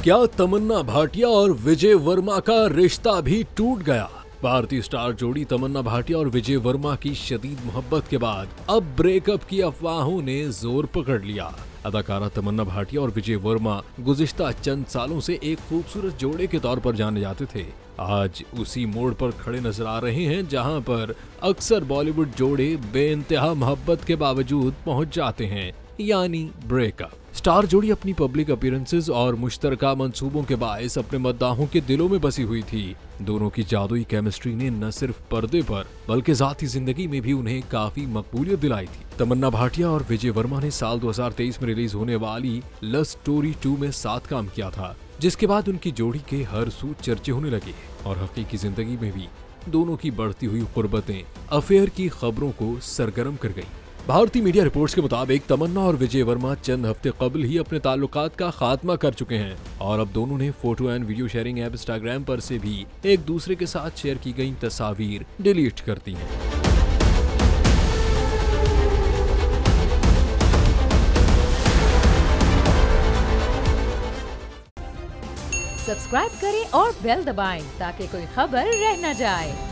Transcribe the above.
क्या तमन्ना भाटिया और विजय वर्मा का रिश्ता भी टूट गया? भारतीय स्टार जोड़ी तमन्ना भाटिया और विजय वर्मा की शदीद मोहब्बत के बाद अब ब्रेकअप की अफवाहों ने जोर पकड़ लिया। अदाकारा तमन्ना भाटिया और विजय वर्मा गुज़िश्ता चंद सालों से एक खूबसूरत जोड़े के तौर पर जाने जाते थे। आज उसी मोड़ पर खड़े नजर आ रहे हैं जहां पर अक्सर बॉलीवुड जोड़े बेइंतहा मोहब्बत के बावजूद पहुंच जाते हैं, यानी ब्रेकअप। स्टार जोड़ी अपनी पब्लिक अपीयरेंसेस और मुश्तरका मंसूबों के बायस अपने मद्दाहों के दिलों में बसी हुई थी। दोनों की जादुई केमिस्ट्री ने न सिर्फ पर्दे पर बल्कि ज़ाती जिंदगी में भी उन्हें काफी मकबूलियत दिलाई थी। तमन्ना भाटिया और विजय वर्मा ने साल 2023 में रिलीज होने वाली लव स्टोरी 2 में साथ काम किया था, जिसके बाद उनकी जोड़ी के हर सू चर्चे होने लगे और हकीकी जिंदगी में भी दोनों की बढ़ती हुई कुर्बतें अफेयर की खबरों को सरगर्म कर गई। भारतीय मीडिया रिपोर्ट्स के मुताबिक तमन्ना और विजय वर्मा चंद हफ्ते कबल ही अपने ताल्लुकात का खात्मा कर चुके हैं और अब दोनों ने photo and video sharing app Instagram पर से भी एक दूसरे के साथ शेयर की गई तस्वीर डिलीट कर दी हैं। सब्सक्राइब करें और बेल दबाएं ताकि कोई खबर रह न जाए।